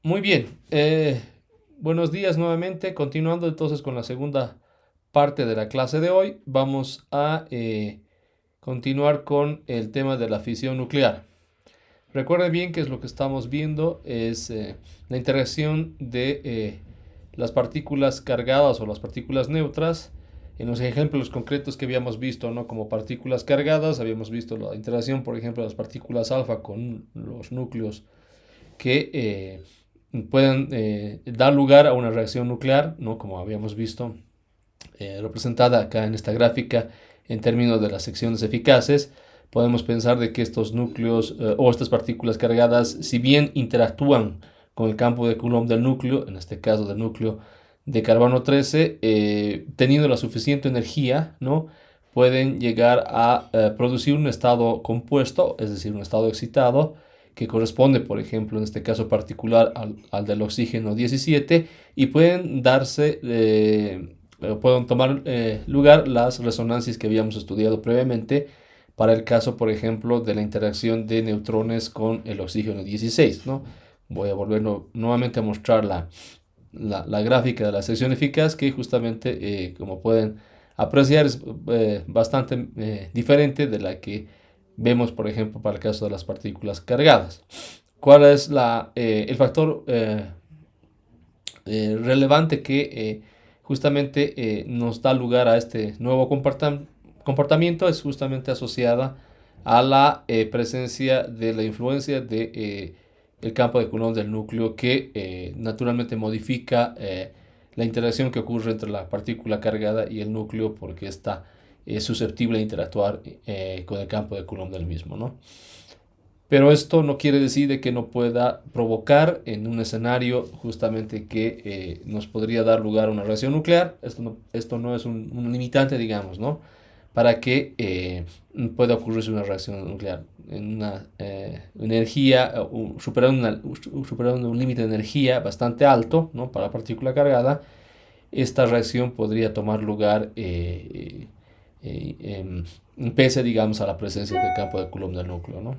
Muy bien. Buenos días nuevamente. Continuando entonces con la segunda parte de la clase de hoy, vamos a continuar con el tema de la fisión nuclear. Recuerden bien que es lo que estamos viendo, es la interacción de las partículas cargadas o las partículas neutras. En los ejemplos concretos que habíamos visto, ¿no? Como partículas cargadas, habíamos visto la interacción, por ejemplo, de las partículas alfa con los núcleos que pueden dar lugar a una reacción nuclear, ¿no? Como habíamos visto, representada acá en esta gráfica en términos de las secciones eficaces. Podemos pensar de que estos núcleos o estas partículas cargadas, si bien interactúan con el campo de Coulomb del núcleo, en este caso del núcleo de carbono 13, teniendo la suficiente energía, ¿no? Pueden llegar a producir un estado compuesto, es decir, un estado excitado, que corresponde, por ejemplo, en este caso particular al del oxígeno 17, y pueden darse, pueden tomar lugar las resonancias que habíamos estudiado previamente para el caso, por ejemplo, de la interacción de neutrones con el oxígeno 16, ¿no? Voy a volver nuevamente a mostrar la gráfica de la sección eficaz, que justamente, como pueden apreciar, es bastante diferente de la que vemos, por ejemplo, para el caso de las partículas cargadas. ¿Cuál es el factor relevante que justamente nos da lugar a este nuevo comportamiento? Es justamente asociada a la presencia de la influencia de el campo de Coulomb del núcleo, que naturalmente modifica la interacción que ocurre entre la partícula cargada y el núcleo, porque está susceptible de interactuar con el campo de Coulomb del mismo, ¿no? Pero esto no quiere decir de que no pueda provocar en un escenario justamente que nos podría dar lugar a una reacción nuclear. Esto no es un limitante, digamos, ¿no? Para que pueda ocurrirse una reacción nuclear en una energía, superando un límite de energía bastante alto, ¿no? Para la partícula cargada, esta reacción podría tomar lugar pese, digamos, a la presencia del campo de Coulomb del núcleo, ¿no?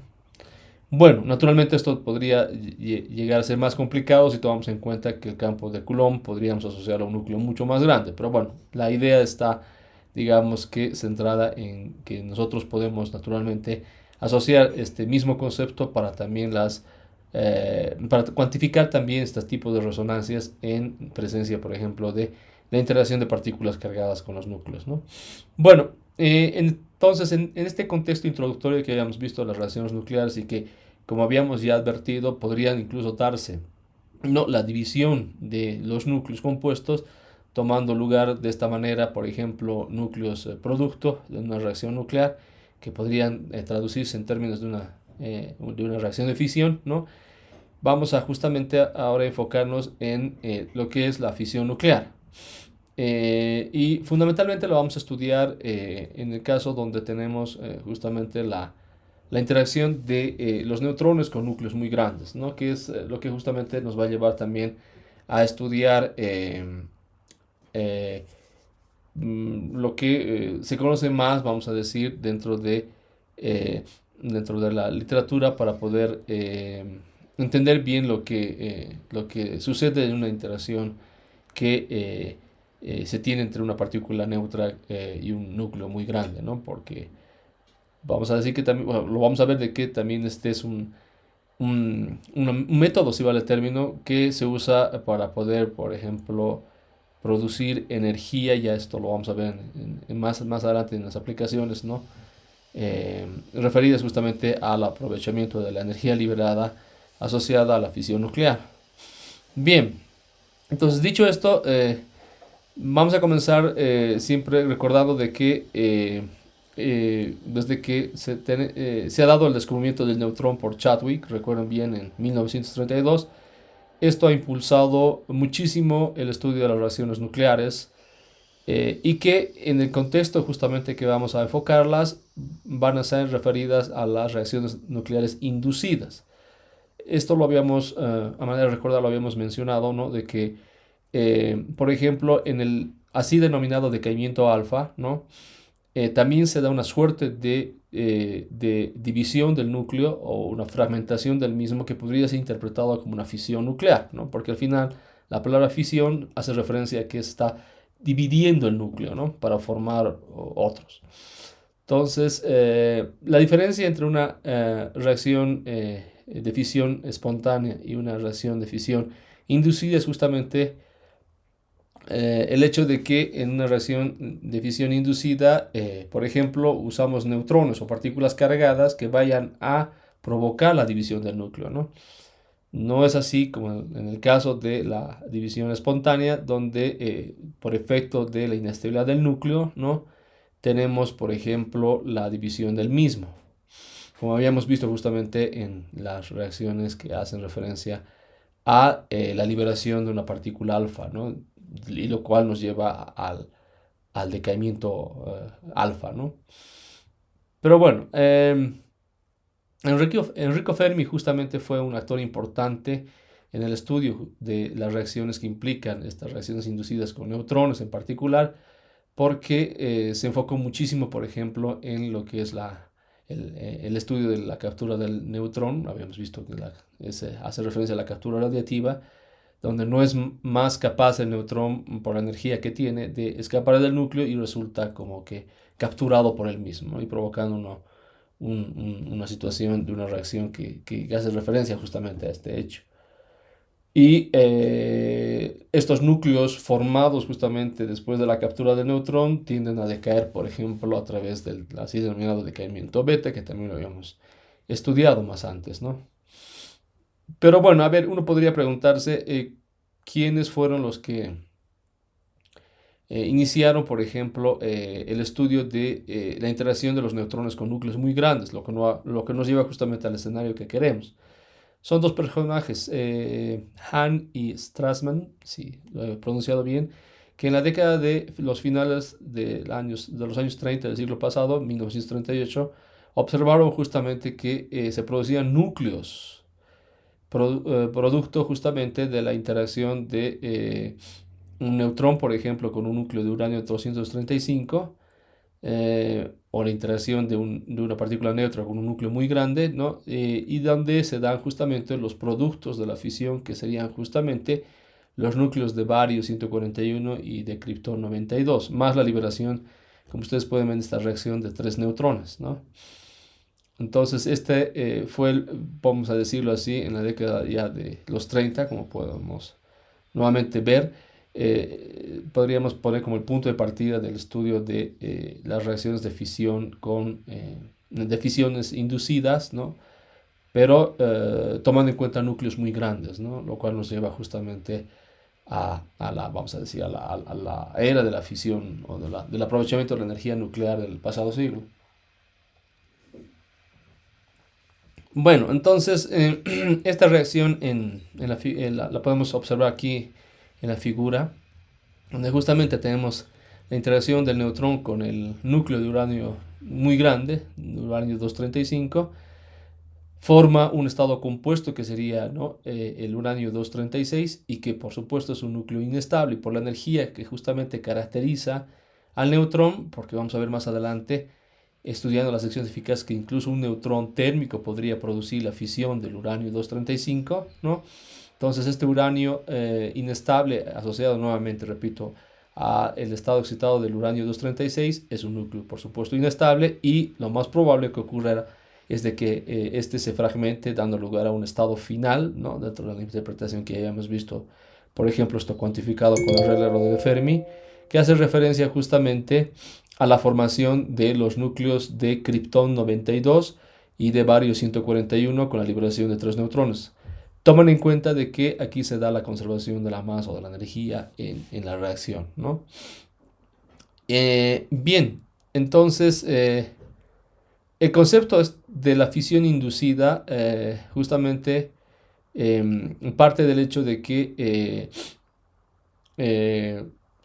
Bueno, naturalmente esto podría llegar a ser más complicado si tomamos en cuenta que el campo de Coulomb podríamos asociarlo a un núcleo mucho más grande. Pero bueno, la idea está, digamos que, centrada en que nosotros podemos naturalmente asociar este mismo concepto para también para cuantificar también estos tipos de resonancias en presencia, por ejemplo, de la interacción de partículas cargadas con los núcleos, ¿no? Bueno, entonces, en este contexto introductorio que habíamos visto las reacciones nucleares y que, como habíamos ya advertido, podrían incluso darse, no, la división de los núcleos compuestos, tomando lugar de esta manera, por ejemplo, núcleos producto de una reacción nuclear, que podrían traducirse en términos de una reacción de fisión, ¿no? Vamos a justamente ahora enfocarnos en lo que es la fisión nuclear. Y fundamentalmente lo vamos a estudiar en el caso donde tenemos justamente la interacción de los neutrones con núcleos muy grandes, ¿no? Que es lo que justamente nos va a llevar también a estudiar eh, lo que se conoce más, vamos a decir, eh, dentro de la literatura, para poder entender bien lo que sucede en una interacción que se tiene entre una partícula neutra y un núcleo muy grande, ¿no? Porque vamos a decir que también, bueno, lo vamos a ver de que también este es un método, si vale el término, que se usa para poder, por ejemplo, producir energía. Ya esto lo vamos a ver más adelante en las aplicaciones, ¿no? Referidas justamente al aprovechamiento de la energía liberada asociada a la fisión nuclear. Bien, entonces dicho esto, vamos a comenzar siempre recordando de que desde que se ha dado el descubrimiento del neutrón por Chadwick, recuerden bien, en 1932, esto ha impulsado muchísimo el estudio de las reacciones nucleares, y que en el contexto justamente que vamos a enfocarlas van a ser referidas a las reacciones nucleares inducidas. Esto lo habíamos, a manera de recordar, lo habíamos mencionado, ¿no? De que, por ejemplo, en el así denominado decaimiento alfa, ¿no? también se da una suerte de división del núcleo o una fragmentación del mismo que podría ser interpretado como una fisión nuclear, ¿no? Porque al final la palabra fisión hace referencia a que está dividiendo el núcleo, ¿no? Para formar otros. Entonces, la diferencia entre una reacción de fisión espontánea y una reacción de fisión inducida es justamente el hecho de que en una reacción de fisión inducida, por ejemplo, usamos neutrones o partículas cargadas que vayan a provocar la división del núcleo, ¿no? No es así como en el caso de la división espontánea, donde por efecto de la inestabilidad del núcleo, ¿no? Tenemos, por ejemplo, la división del mismo, como habíamos visto justamente en las reacciones que hacen referencia a la liberación de una partícula alfa, ¿no? Y lo cual nos lleva al decaimiento alfa, ¿no? Pero bueno, Enrico Fermi justamente fue un actor importante en el estudio de las reacciones que implican estas reacciones inducidas con neutrones en particular, porque se enfocó muchísimo, por ejemplo, en lo que es el estudio de la captura del neutrón. Habíamos visto que hace referencia a la captura radiativa, donde no es más capaz el neutrón, por la energía que tiene, de escapar del núcleo y resulta como que capturado por él mismo, ¿no? Y provocando una situación de una reacción que hace referencia justamente a este hecho. Y estos núcleos formados justamente después de la captura del neutrón tienden a decaer, por ejemplo, a través del así denominado decaimiento beta, que también lo habíamos estudiado más antes, ¿no? Pero bueno, a ver, uno podría preguntarse quiénes fueron los que iniciaron, por ejemplo, el estudio de la interacción de los neutrones con núcleos muy grandes, lo que nos lleva justamente al escenario que queremos. Son dos personajes, Hahn y Strassmann, si lo he pronunciado bien, que en la década de los finales de los años 30 del siglo pasado, 1938, observaron justamente que se producían núcleos, producto justamente de la interacción de un neutrón, por ejemplo, con un núcleo de uranio 235, o la interacción de una partícula neutra con un núcleo muy grande, ¿no? Y donde se dan justamente los productos de la fisión, que serían justamente los núcleos de bario 141 y de criptón 92, más la liberación, como ustedes pueden ver, de esta reacción de tres neutrones, ¿no? Entonces, fue, vamos a decirlo así, en la década ya de los 30, como podemos nuevamente ver, podríamos poner como el punto de partida del estudio de las reacciones de fisión de fisiones inducidas, ¿no? Pero tomando en cuenta núcleos muy grandes, ¿no? Lo cual nos lleva justamente vamos a decir, a la era de la fisión o del aprovechamiento de la energía nuclear del pasado siglo. Bueno, entonces esta reacción la podemos observar aquí en la figura, donde justamente tenemos la interacción del neutrón con el núcleo de uranio muy grande, uranio 235, forma un estado compuesto que sería, ¿no? El uranio 236, y que por supuesto es un núcleo inestable, y por la energía que justamente caracteriza al neutrón, porque vamos a ver más adelante, estudiando las secciones eficaces, que incluso un neutrón térmico podría producir la fisión del uranio 235, ¿no? Entonces este uranio inestable, asociado nuevamente, repito, a el estado excitado del uranio 236, es un núcleo, por supuesto, inestable, y lo más probable que ocurra es de que este se fragmente, dando lugar a un estado final, ¿no? Dentro de la interpretación que hayamos visto, por ejemplo, esto cuantificado con la regla de Fermi, que hace referencia justamente a la formación de los núcleos de criptón 92 y de bario 141 con la liberación de tres neutrones. Toman en cuenta de que aquí se da la conservación de la masa o de la energía en la reacción, ¿no? Bien, entonces el concepto de la fisión inducida justamente parte del hecho de que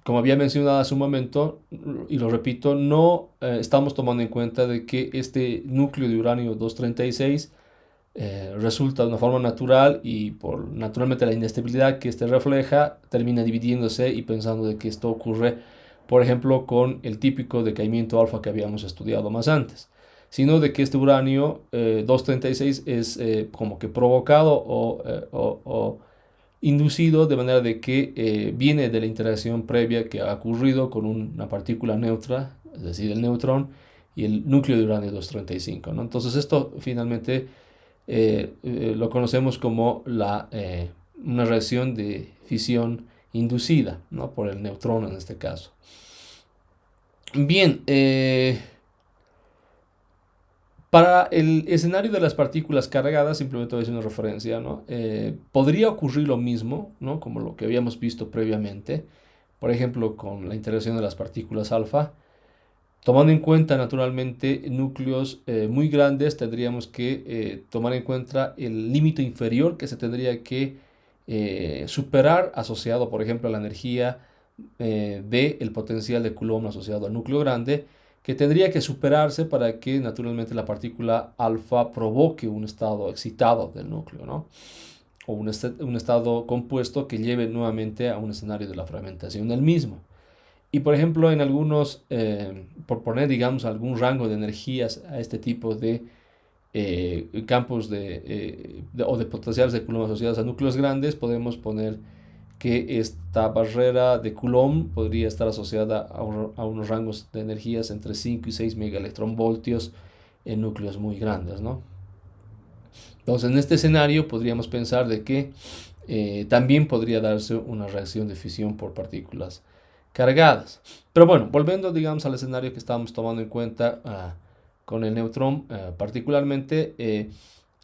como había mencionado hace un momento, y lo repito, no estamos tomando en cuenta de que este núcleo de uranio 236 resulta de una forma natural, y por naturalmente la inestabilidad que este refleja termina dividiéndose, y pensando de que esto ocurre por ejemplo, con el típico decaimiento alfa que habíamos estudiado más antes, sino de que este uranio 236 es como que provocado o inducido de manera de que viene de la interacción previa que ha ocurrido con una partícula neutra, es decir, el neutrón y el núcleo de uranio 235, ¿no? Entonces esto finalmente lo conocemos como una reacción de fisión inducida, ¿no? Por el neutrón en este caso. Bien, para el escenario de las partículas cargadas, simplemente voy a hacer una referencia, ¿no? Podría ocurrir lo mismo, ¿no? Como lo que habíamos visto previamente, por ejemplo, con la interacción de las partículas alfa. Tomando en cuenta naturalmente núcleos muy grandes, tendríamos que tomar en cuenta el límite inferior que se tendría que superar asociado, por ejemplo, a la energía del potencial de Coulomb asociado al núcleo grande, que tendría que superarse para que naturalmente la partícula alfa provoque un estado excitado del núcleo, ¿no? O un estado compuesto que lleve nuevamente a un escenario de la fragmentación del mismo. Y por ejemplo, en algunos, por poner, digamos, algún rango de energías a este tipo de campos o de potenciales de Coulomb asociados a núcleos grandes, podemos poner que esta barrera de Coulomb podría estar asociada a unos rangos de energías entre 5 y 6 megaelectronvoltios en núcleos muy grandes, ¿no? Entonces, en este escenario podríamos pensar de que también podría darse una reacción de fisión por partículas cargadas. Pero bueno, volviendo, digamos, al escenario que estábamos tomando en cuenta con el neutrón, particularmente,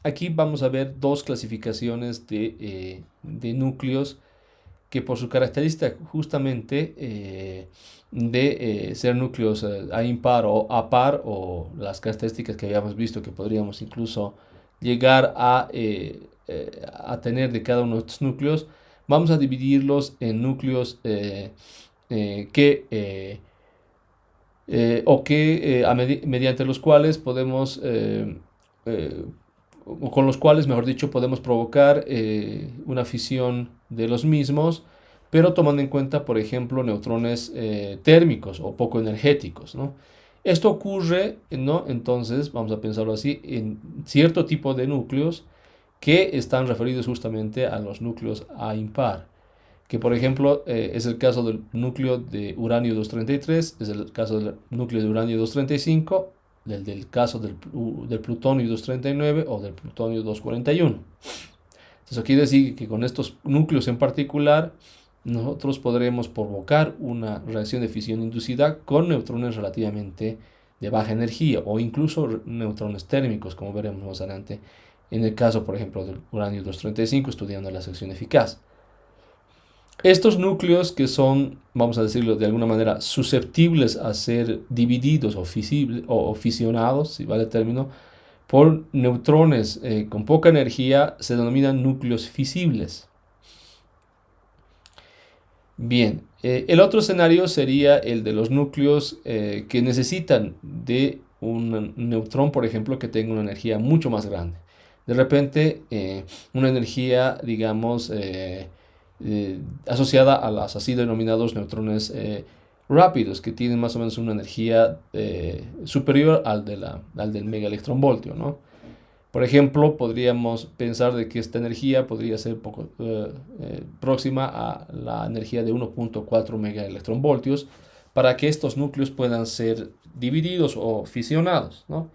aquí vamos a ver dos clasificaciones de núcleos que por su característica justamente de ser núcleos a impar o a par, o las características que habíamos visto que podríamos incluso llegar a tener de cada uno de estos núcleos, vamos a dividirlos en núcleos mediante los cuales podemos o con los cuales, mejor dicho, podemos provocar una fisión de los mismos, pero tomando en cuenta, por ejemplo, neutrones térmicos o poco energéticos, ¿no? Esto ocurre, ¿no? Entonces, vamos a pensarlo así, en cierto tipo de núcleos que están referidos justamente a los núcleos a impar, que por ejemplo es el caso del núcleo de uranio 233, es el caso del núcleo de uranio 235, del caso del plutonio 239 o del plutonio 241. Entonces, eso quiere decir que con estos núcleos en particular, nosotros podremos provocar una reacción de fisión inducida con neutrones relativamente de baja energía o incluso neutrones térmicos, como veremos más adelante, en el caso, por ejemplo, del uranio 235, estudiando la sección eficaz. Estos núcleos que son, vamos a decirlo de alguna manera, susceptibles a ser divididos o fisionados, si vale el término, por neutrones con poca energía, se denominan núcleos fisibles. Bien, el otro escenario sería el de los núcleos que necesitan de un neutrón, por ejemplo, que tenga una energía mucho más grande. De repente, una energía, digamos, asociada a las así denominados neutrones rápidos, que tienen más o menos una energía superior al del megaelectronvoltio, ¿no? Por ejemplo, podríamos pensar de que esta energía podría ser poco próxima a la energía de 1.4 megaelectronvoltios para que estos núcleos puedan ser divididos o fisionados, ¿no?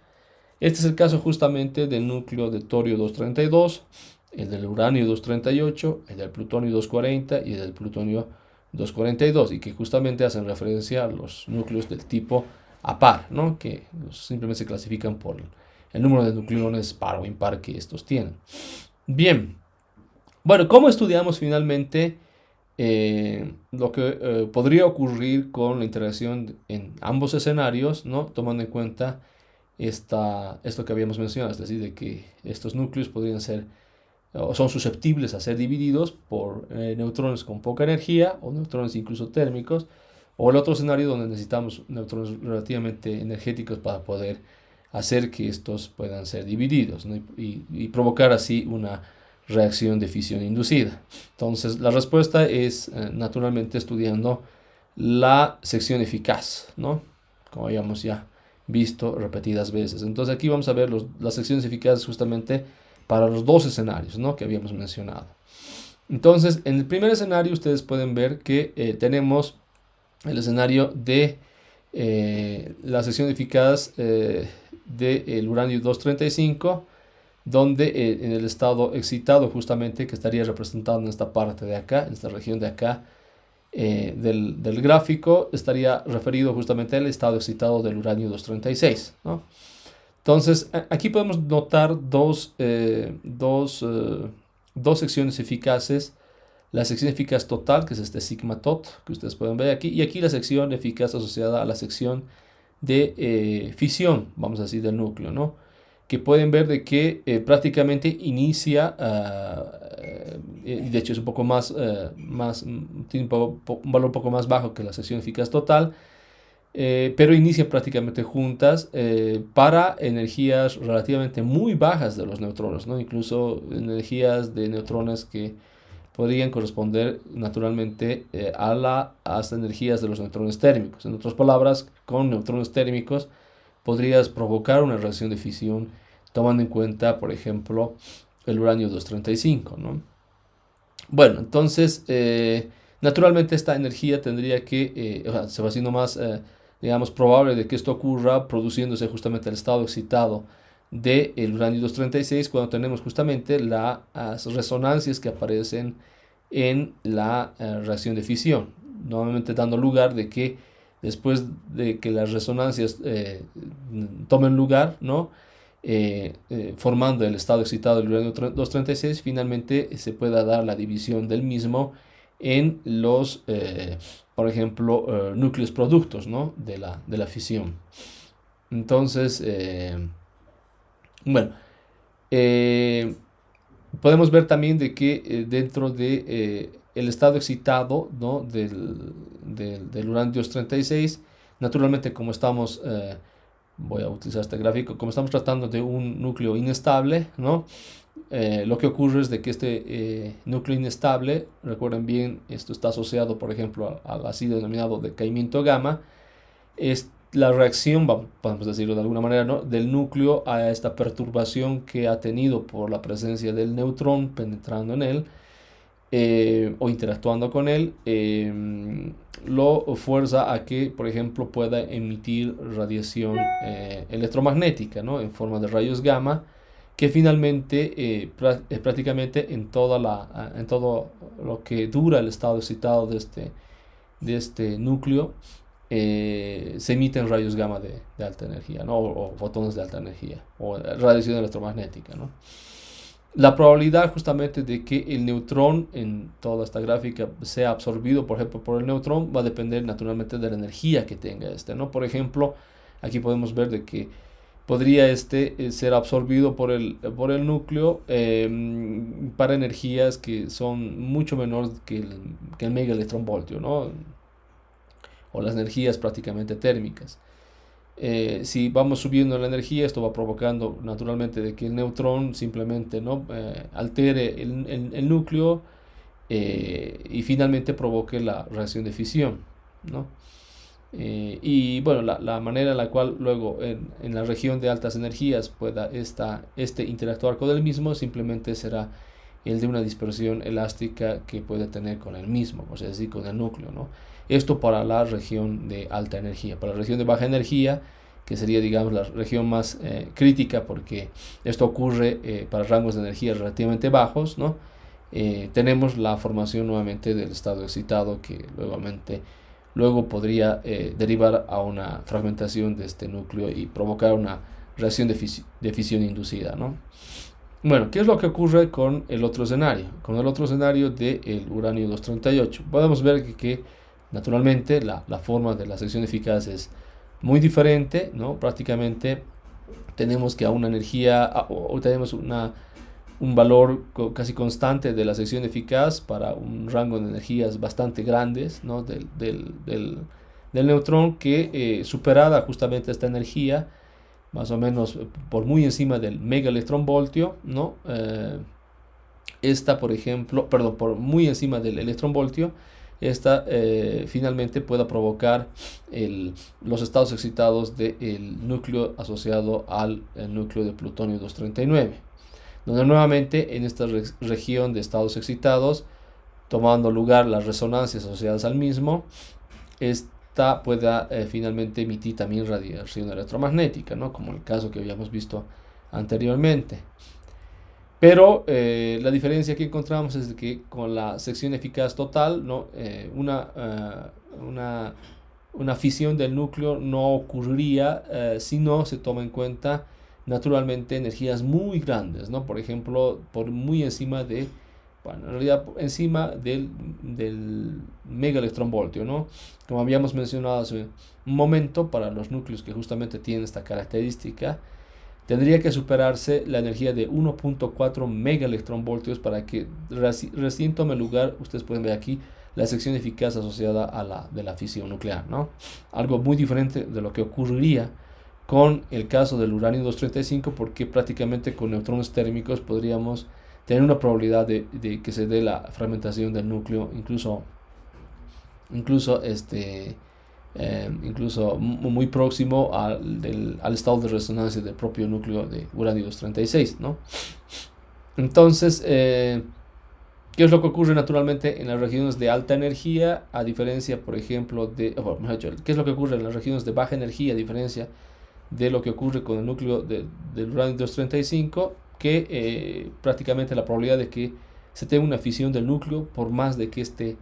Este es el caso justamente del núcleo de torio 232, el del uranio 238, el del plutonio 240 y el del plutonio 242, y que justamente hacen referencia a los núcleos del tipo APAR, ¿no? Que simplemente se clasifican por el número de nucleones par o impar que estos tienen. Bien, bueno, ¿cómo estudiamos finalmente lo que podría ocurrir con la interacción en ambos escenarios, ¿no? Tomando en cuenta esto que habíamos mencionado, es decir, de que estos núcleos podrían ser o son susceptibles a ser divididos por neutrones con poca energía o neutrones incluso térmicos, o el otro escenario donde necesitamos neutrones relativamente energéticos para poder hacer que estos puedan ser divididos, ¿no? y provocar así una reacción de fisión inducida. Entonces, la respuesta es naturalmente estudiando la sección eficaz, ¿no? Como habíamos ya visto repetidas veces. Entonces aquí vamos a ver las secciones eficaces justamente para los dos escenarios, ¿no?, que habíamos mencionado. Entonces, en el primer escenario ustedes pueden ver que tenemos el escenario de la sección eficaz del uranio 235, donde en el estado excitado justamente, que estaría representado en esta parte de acá, en esta región de acá del gráfico, estaría referido justamente al estado excitado del uranio 236, ¿no? Entonces, aquí podemos notar dos secciones eficaces. La sección eficaz total, que es este sigma tot, que ustedes pueden ver aquí, y aquí la sección eficaz asociada a la sección de fisión, vamos a decir, del núcleo, ¿no? Que pueden ver de que prácticamente inicia, de hecho es un poco más, tiene un valor un poco más bajo que la sección eficaz total, pero inician prácticamente juntas para energías relativamente muy bajas de los neutrones, ¿no? Incluso energías de neutrones que podrían corresponder naturalmente a las energías de los neutrones térmicos. En otras palabras, con neutrones térmicos podrías provocar una reacción de fisión tomando en cuenta, por ejemplo, el uranio 235, ¿no? Bueno, entonces, naturalmente esta energía tendría que, o sea, se va haciendo más, digamos, probable de que esto ocurra produciéndose justamente el estado excitado del uranio 236 cuando tenemos justamente las resonancias que aparecen en la reacción de fisión, normalmente dando lugar de que después de que las resonancias tomen lugar, ¿no? Formando el estado excitado del uranio 236, finalmente se pueda dar la división del mismo en los, por ejemplo, núcleos productos, ¿no?, de la fisión. Entonces, bueno, eh, podemos ver también de que dentro de el estado excitado, ¿no?, del uranio 236, naturalmente como estamos, voy a utilizar este gráfico, como estamos tratando de un núcleo inestable, ¿no? Lo que ocurre es de que este núcleo inestable, recuerden bien, esto está asociado, por ejemplo, al ácido denominado decaimiento gamma, es la reacción, podemos decirlo de alguna manera, ¿no?, del núcleo a esta perturbación que ha tenido por la presencia del neutrón penetrando en él o interactuando con él, lo fuerza a que, por ejemplo, pueda emitir radiación electromagnética, ¿no?, en forma de rayos gamma, que finalmente, prácticamente en todo lo que dura el estado excitado de este núcleo, se emiten rayos gamma de alta energía, ¿no?, o fotones de alta energía, o radiación electromagnética, ¿no? La probabilidad justamente de que el neutrón en toda esta gráfica sea absorbido, por ejemplo, por el neutrón, va a depender naturalmente de la energía que tenga este, ¿no? Por ejemplo, aquí podemos ver de que podría ser absorbido por el núcleo para energías que son mucho menores que el mega electronvoltio, ¿no?, o las energías prácticamente térmicas. Si vamos subiendo la energía, esto va provocando naturalmente de que el neutrón simplemente, ¿no?, altere el núcleo y finalmente provoque la reacción de fisión, ¿no? Y bueno, la manera en la cual luego en la región de altas energías pueda interactuar con el mismo simplemente será el de una dispersión elástica que puede tener con el mismo, o sea, es decir, con el núcleo, ¿no? Esto para la región de alta energía. Para la región de baja energía, que sería, digamos, la región más crítica, porque esto ocurre para rangos de energía relativamente bajos, ¿no? Tenemos la formación nuevamente del estado excitado que luego podría derivar a una fragmentación de este núcleo y provocar una reacción de fisión inducida, ¿no? Bueno, ¿qué es lo que ocurre con el otro escenario? Con el otro escenario del uranio 238. Podemos ver que naturalmente la forma de la sección eficaz es muy diferente, ¿no? Prácticamente tenemos que a una energía, o tenemos un valor casi constante de la sección eficaz para un rango de energías bastante grandes, ¿no?, del neutrón, que superada justamente esta energía, más o menos por muy encima del mega electronvoltio, ¿no? Esta, por ejemplo, perdón, por muy encima del electronvoltio, esta finalmente pueda provocar los estados excitados del núcleo asociado al núcleo de plutonio 239, donde nuevamente en esta región de estados excitados, tomando lugar las resonancias asociadas al mismo, esta pueda finalmente emitir también radiación electromagnética, ¿no? Como el caso que habíamos visto anteriormente. Pero la diferencia que encontramos es de que con la sección eficaz total, ¿no? Una fisión del núcleo no ocurriría si no se toma en cuenta naturalmente energías muy grandes, ¿no? Por ejemplo, por muy encima de, bueno, en realidad encima del megaelectronvoltio, ¿no? Como habíamos mencionado hace un momento, para los núcleos que justamente tienen esta característica, tendría que superarse la energía de 1.4 megaelectronvoltios para que recién tome lugar, ustedes pueden ver aquí, la sección eficaz asociada a la de la fisión nuclear, ¿no? Algo muy diferente de lo que ocurriría con el caso del uranio 235, porque prácticamente con neutrones térmicos podríamos tener una probabilidad de que se dé la fragmentación del núcleo, incluso muy próximo al estado de resonancia del propio núcleo de uranio 236, ¿no? Entonces, ¿qué es lo que ocurre naturalmente en las regiones de alta energía, a diferencia, por ejemplo, qué es lo que ocurre en las regiones de baja energía, a diferencia de lo que ocurre con el núcleo del uranio 235, que prácticamente la probabilidad de que se tenga una fisión del núcleo, por más de que se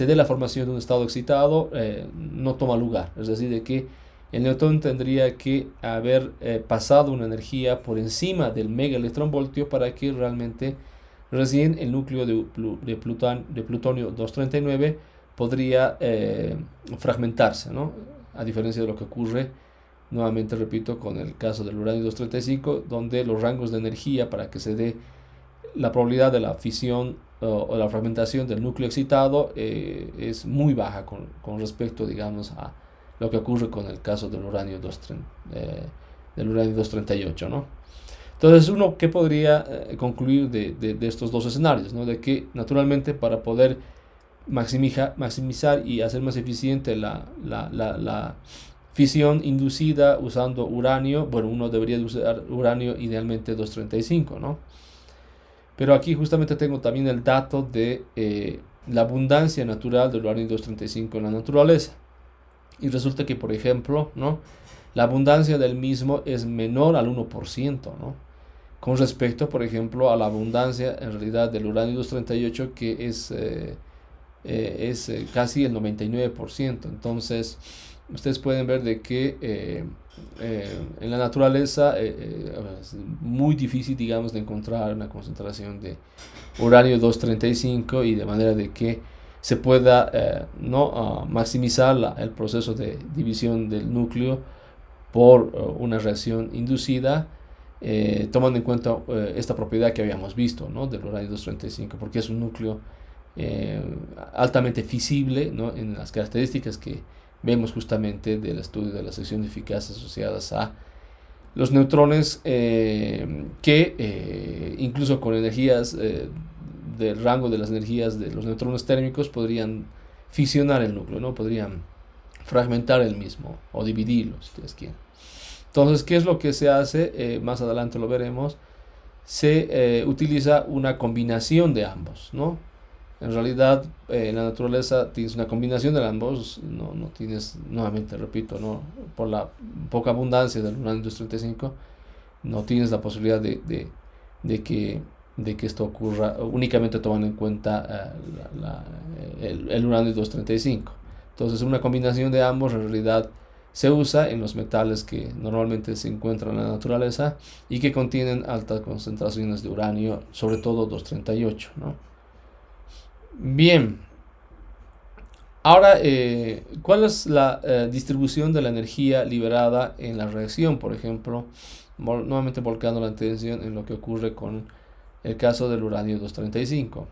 dé la formación de un estado excitado, no toma lugar. Es decir, de que el neutrón tendría que haber pasado una energía por encima del megaelectronvoltio para que realmente recién el núcleo de plutonio 239 podría fragmentarse, ¿no? A diferencia de lo que ocurre, nuevamente repito, con el caso del uranio 235, donde los rangos de energía para que se dé la probabilidad de la fisión o la fragmentación del núcleo excitado es muy baja con respecto, digamos, a lo que ocurre con el caso del uranio 238, ¿no? Entonces, uno que podría concluir de estos dos escenarios, ¿no? De que naturalmente para poder maximizar y hacer más eficiente la fisión inducida usando uranio, bueno, uno debería usar uranio idealmente 235, ¿no? Pero aquí justamente tengo también el dato de la abundancia natural del uranio 235 en la naturaleza. Y resulta que, por ejemplo, ¿no? La abundancia del mismo es menor al 1%, ¿no? Con respecto, por ejemplo, a la abundancia en realidad del uranio 238, que es casi el 99%. Entonces, ustedes pueden ver de que en la naturaleza es muy difícil, digamos, de encontrar una concentración de uranio 235 y de manera de que se pueda maximizar el proceso de división del núcleo por una reacción inducida, tomando en cuenta esta propiedad que habíamos visto, ¿no? Del uranio 235, porque es un núcleo altamente fisible, ¿no? En las características que vemos justamente del estudio de la sección eficaz asociadas a los neutrones que incluso con energías del rango de las energías de los neutrones térmicos podrían fisionar el núcleo, ¿no? Podrían fragmentar el mismo o dividirlo, si ustedes quieren. Entonces, ¿qué es lo que se hace? Más adelante lo veremos. Se utiliza una combinación de ambos, ¿no? En realidad, en la naturaleza tienes una combinación de ambos, no tienes, nuevamente repito, ¿no? Por la poca abundancia del uranio 235, no tienes la posibilidad de que esto ocurra únicamente tomando en cuenta el uranio 235. Entonces, una combinación de ambos en realidad se usa en los metales que normalmente se encuentran en la naturaleza y que contienen altas concentraciones de uranio, sobre todo 238, ¿no? Bien, ahora, ¿cuál es la distribución de la energía liberada en la reacción? Por ejemplo, nuevamente volcando la atención en lo que ocurre con el caso del uranio 235.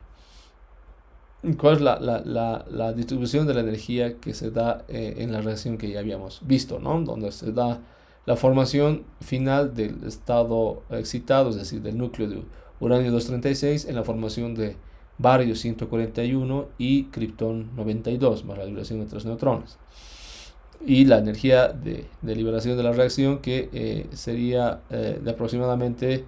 ¿Cuál es la distribución de la energía que se da en la reacción que ya habíamos visto, ¿no? Donde se da la formación final del estado excitado, es decir, del núcleo de uranio 236 en la formación de bario 141 y kriptón 92, más la liberación de 3 neutrones. Y la energía de liberación de la reacción, que sería de aproximadamente,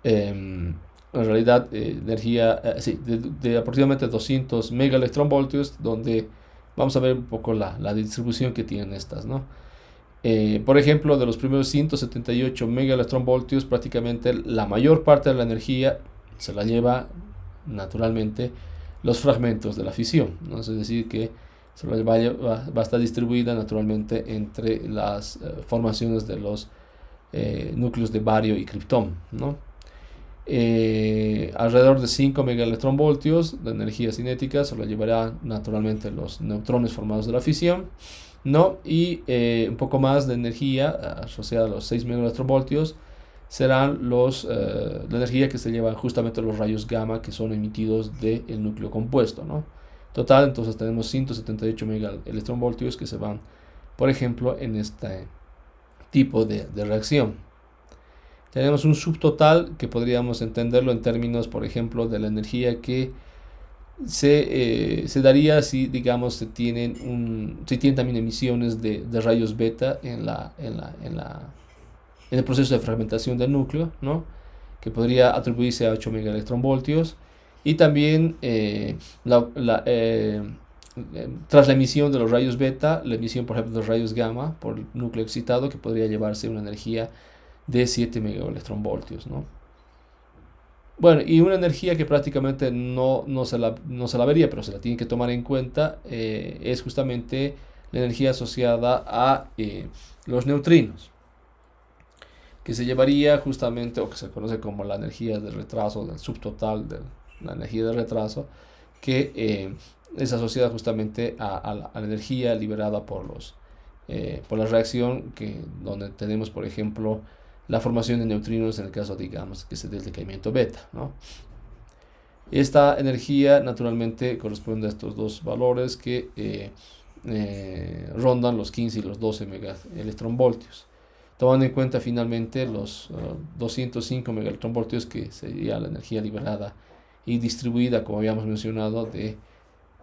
en realidad, energía sí, de aproximadamente 200 megaelectronvoltios, donde vamos a ver un poco la distribución que tienen estas, ¿no? Por ejemplo, de los primeros 178 megaelectronvoltios, prácticamente la mayor parte de la energía se la lleva naturalmente los fragmentos de la fisión, ¿no? Es decir, que va a estar distribuida naturalmente entre las formaciones de los núcleos de bario y kriptón, ¿no? Alrededor de 5 megaelectronvoltios de energía cinética se lo llevará naturalmente los neutrones formados de la fisión, ¿no? Y un poco más de energía asociada a los 6 megaelectronvoltios serán la energía que se llevan justamente los rayos gamma que son emitidos del núcleo compuesto, ¿no? Total, entonces tenemos 178 megaelectronvoltios que se van, por ejemplo, en este tipo de reacción. Tenemos un subtotal que podríamos entenderlo en términos, por ejemplo, de la energía que se daría si, digamos, se tienen también emisiones de rayos beta en el proceso de fragmentación del núcleo, ¿no? Que podría atribuirse a 8 megaelectronvoltios. Y también tras la emisión de los rayos beta, la emisión, por ejemplo, de los rayos gamma por el núcleo excitado, que podría llevarse una energía de 7 megaelectronvoltios, ¿no? Bueno, y una energía que prácticamente no se la vería, pero se la tiene que tomar en cuenta, es justamente la energía asociada a los neutrinos, que se llevaría justamente, o que se conoce como la energía de retraso, del subtotal de la energía de retraso, que es asociada justamente a la energía liberada por la reacción, donde tenemos, por ejemplo, la formación de neutrinos en el caso, digamos, que es del decaimiento beta, ¿no? Esta energía naturalmente corresponde a estos dos valores que rondan los 15 y los 12 megaelectronvoltios, tomando en cuenta finalmente los 205 megaelectronvoltios, que sería la energía liberada y distribuida, como habíamos mencionado, de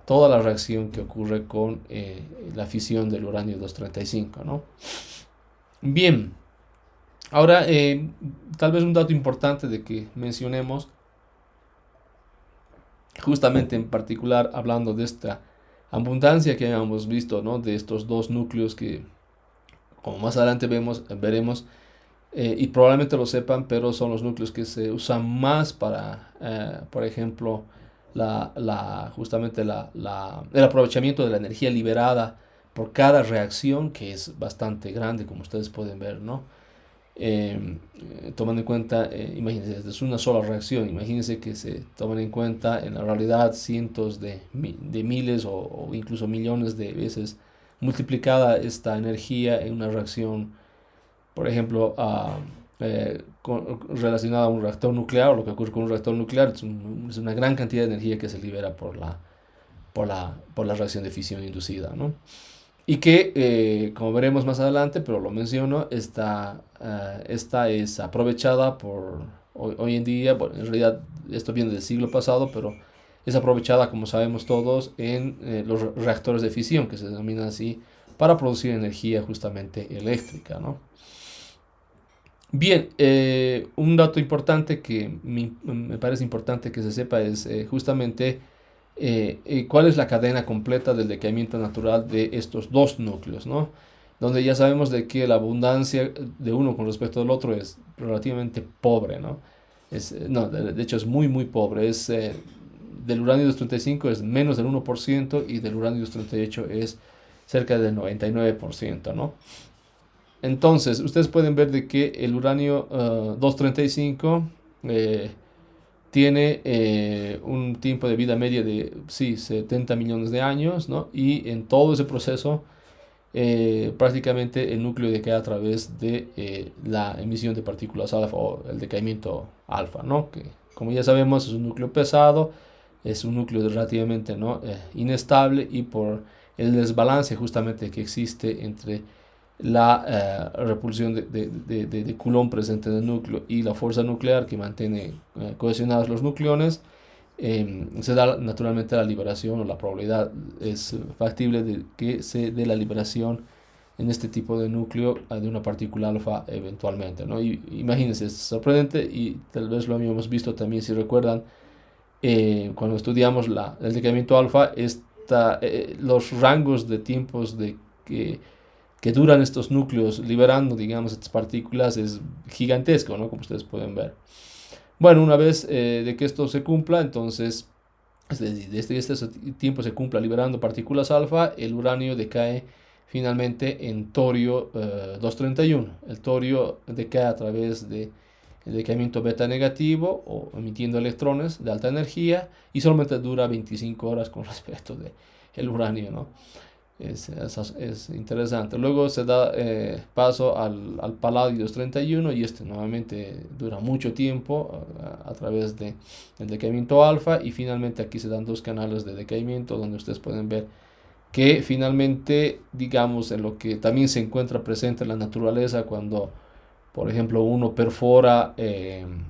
toda la reacción que ocurre con la fisión del uranio 235, ¿no? Bien, ahora tal vez un dato importante de que mencionemos, justamente en particular hablando de esta abundancia que habíamos visto, ¿no? De estos dos núcleos que, como más adelante veremos, y probablemente lo sepan, pero son los núcleos que se usan más para, por ejemplo, justamente el aprovechamiento de la energía liberada por cada reacción, que es bastante grande, como ustedes pueden ver, ¿no? Tomando en cuenta, imagínense, es una sola reacción, imagínense que se toman en cuenta en la realidad cientos de miles o incluso millones de veces multiplicada esta energía en una reacción, por ejemplo, relacionada a un reactor nuclear. O lo que ocurre con un reactor nuclear es una gran cantidad de energía que se libera por la reacción de fisión inducida, ¿no? Y que, como veremos más adelante, pero lo menciono, esta es aprovechada hoy en día. Bueno, en realidad esto viene del siglo pasado, pero es aprovechada, como sabemos todos, en los reactores de fisión, que se denominan así, para producir energía justamente eléctrica, ¿no? Bien, un dato importante que me parece importante que se sepa es justamente cuál es la cadena completa del decaimiento natural de estos dos núcleos, ¿no? Donde ya sabemos de que la abundancia de uno con respecto al otro es relativamente pobre, ¿no? No, de hecho es muy, muy pobre. Del uranio 235 es menos del 1% y del uranio 238 es cerca del 99%, ¿no? Entonces, ustedes pueden ver de que el uranio 235 tiene un tiempo de vida media de, sí, 70 millones de años, ¿no? Y en todo ese proceso, prácticamente el núcleo decae a través de la emisión de partículas alfa, o el decaimiento alfa, ¿no? Que, como ya sabemos, es un núcleo pesado, es un núcleo relativamente, ¿no? Inestable, y por el desbalance justamente que existe entre la repulsión de Coulomb presente en el núcleo y la fuerza nuclear que mantiene cohesionados los nucleones, se da naturalmente la liberación, o la probabilidad es factible de que se dé la liberación en este tipo de núcleo de una partícula alfa eventualmente, ¿no? Y imagínense, es sorprendente, y tal vez lo habíamos visto también, si recuerdan, cuando estudiamos el decaimiento alfa, los rangos de tiempos que duran estos núcleos liberando, digamos, estas partículas es gigantesco, ¿no? Como ustedes pueden ver. Bueno, una vez de que esto se cumpla, entonces, desde este tiempo se cumpla liberando partículas alfa, el uranio decae finalmente en torio 231. El torio decae a través de el decaimiento beta negativo o emitiendo electrones de alta energía, y solamente dura 25 horas con respecto de el uranio, ¿no? Es interesante. Luego se da paso al paladio 231, y este nuevamente dura mucho tiempo a través del decaimiento alfa, y finalmente aquí se dan dos canales de decaimiento donde ustedes pueden ver que finalmente, digamos, en lo que también se encuentra presente en la naturaleza cuando, por ejemplo, uno perfora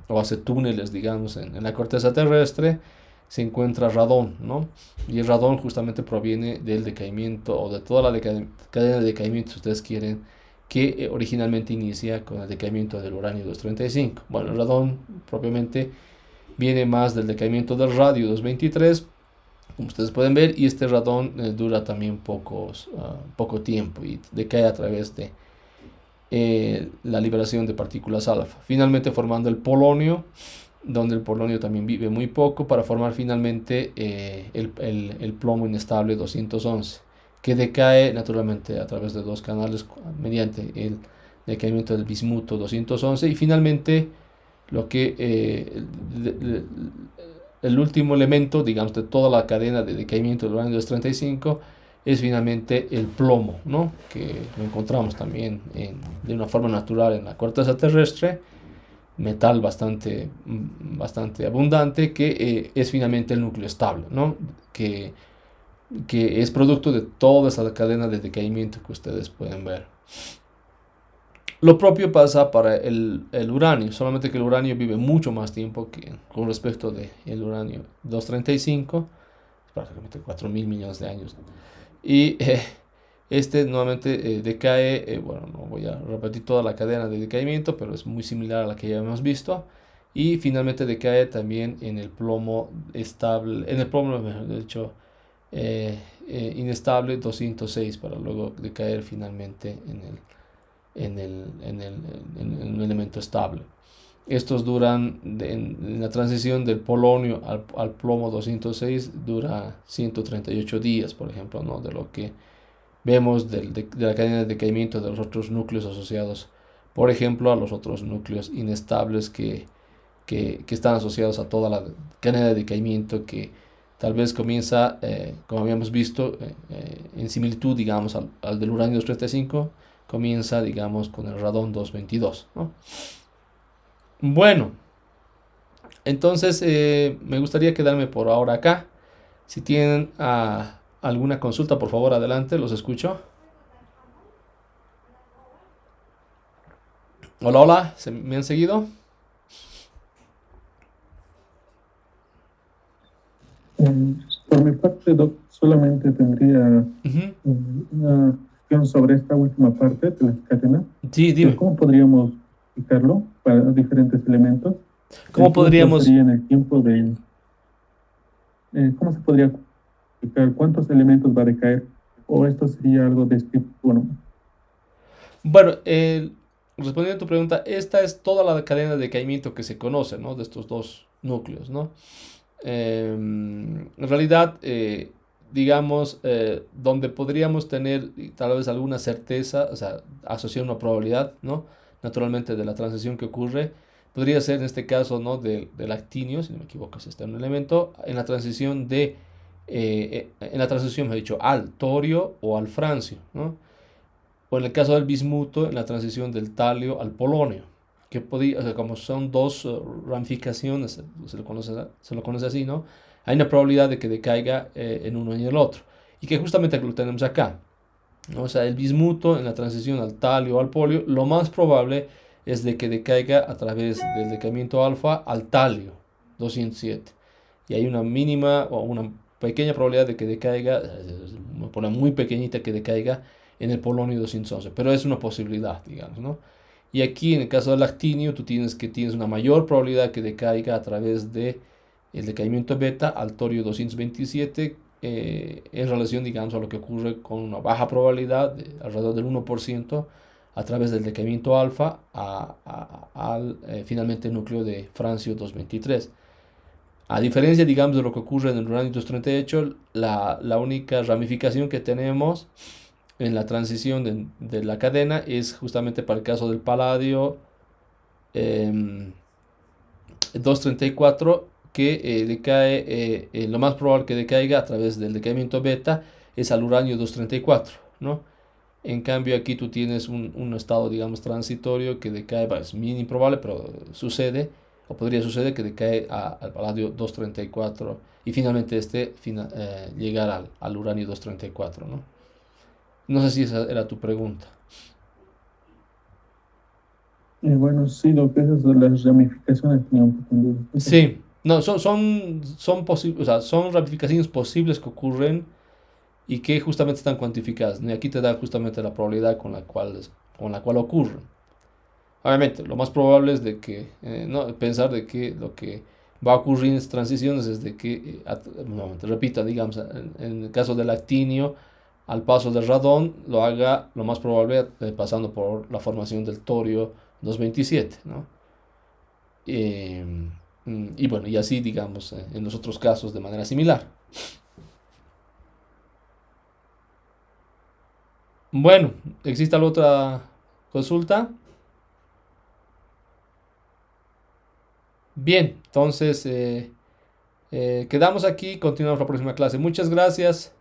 o hace túneles, digamos, en la corteza terrestre, se encuentra radón, ¿no? Y el radón justamente proviene del decaimiento, o de toda la cadena de decaimiento, si ustedes quieren, que originalmente inicia con el decaimiento del uranio 235. Bueno, el radón propiamente viene más del decaimiento del radio 223, como ustedes pueden ver, y este radón dura también poco tiempo y decae a través de la liberación de partículas alfa, finalmente formando el polonio, donde el polonio también vive muy poco, para formar finalmente el plomo inestable 211, que decae naturalmente a través de dos canales mediante el decaimiento del bismuto 211, y finalmente lo que el último elemento, digamos, de toda la cadena de decaimiento del uranio 235 es finalmente el plomo, ¿no? Que lo encontramos también de una forma natural en la corteza terrestre, metal bastante abundante, que es finalmente el núcleo estable, ¿no? Que es producto de toda esa cadena de decaimiento que ustedes pueden ver. Lo propio pasa para el uranio, solamente que el uranio vive mucho más tiempo con respecto del uranio 235, prácticamente 4.000 millones de años. Y este nuevamente decae, bueno, no voy a repetir toda la cadena de decaimiento, pero es muy similar a la que ya hemos visto. Y finalmente decae también en el plomo estable, en el plomo, de hecho, inestable 206, para luego decaer finalmente en un elemento estable. Estos duran, en la transición del polonio al plomo 206, dura 138 días, por ejemplo, ¿no? De lo que vemos de la cadena de decaimiento de los otros núcleos asociados, por ejemplo, a los otros núcleos inestables que están asociados a toda la cadena de decaimiento, que tal vez comienza, como habíamos visto, en similitud, digamos, al del uranio 235, comienza, digamos, con el radón 222, ¿no? Bueno, entonces me gustaría quedarme por ahora acá. Si tienen alguna consulta, por favor, adelante, los escucho. Hola, hola, ¿me han seguido? Por mi parte, Doc, solamente tendría Ujú. una cuestión sobre esta última parte de la cadena. Sí, dime. ¿Cómo podríamos explicarlo para diferentes elementos? ¿Cómo ¿Cuánto podríamos? sería en el tiempo cómo se podría explicar cuántos elementos va a decaer? ¿O esto sería algo descriptivo? Bueno, Bueno, respondiendo a tu pregunta, esta es toda la cadena de decaimiento que se conoce, ¿no? De estos dos núcleos, ¿no? En realidad, digamos, donde podríamos tener tal vez alguna certeza, o sea, asociar una probabilidad, ¿no? Naturalmente, de la transición que ocurre, podría ser en este caso, ¿no? Del actinio, si no me equivoco, si está en un elemento, en la transición en la transición, me he dicho, al torio o al francio, ¿no? O en el caso del bismuto, en la transición del talio al polonio, que podía, o sea, como son dos ramificaciones, se lo conoce así, ¿no? Hay una probabilidad de que decaiga en uno y en el otro. Y que justamente lo tenemos acá, ¿no? O sea, el bismuto en la transición al talio o al polio, lo más probable es de que decaiga a través del decaimiento alfa al talio 207. y hay una mínima o una pequeña probabilidad de que decaiga, una probabilidad muy pequeñita que decaiga en el polonio 211, pero es una posibilidad, digamos, ¿no? Y aquí en el caso del actinio, tienes una mayor probabilidad que decaiga a través de el decaimiento beta al torio 227 en relación, digamos, a lo que ocurre con una baja probabilidad, alrededor del 1%, a través del decaimiento alfa al finalmente núcleo de francio 223. A diferencia, digamos, de lo que ocurre en el uranio 238, la única ramificación que tenemos en la transición de la cadena es justamente para el caso del paladio 234 que decae, lo más probable que decaiga a través del decaimiento beta es al uranio 234, ¿no? En cambio aquí tú tienes un estado, digamos, transitorio que decae, bueno, es muy improbable, pero sucede, o podría suceder que decae al paladio 234 y finalmente llegar al uranio 234, ¿no? No sé si esa era tu pregunta. Bueno, sí, lo que es las ramificaciones tenía un poco de duda. Sí, no, o sea, son ramificaciones posibles que ocurren y que justamente están cuantificadas, ¿no? Y aquí te da justamente la probabilidad con la cual ocurren. Obviamente, lo más probable es de que, no, pensar de que lo que va a ocurrir en estas transiciones es de que, nuevamente, repita, digamos, en el caso del actinio, al paso del radón, lo haga lo más probable pasando por la formación del torio 227, ¿no? Eh, y bueno, y así, digamos, en los otros casos de manera similar. Bueno, ¿existe alguna otra consulta? Bien, entonces quedamos aquí, continuamos la próxima clase. Muchas gracias.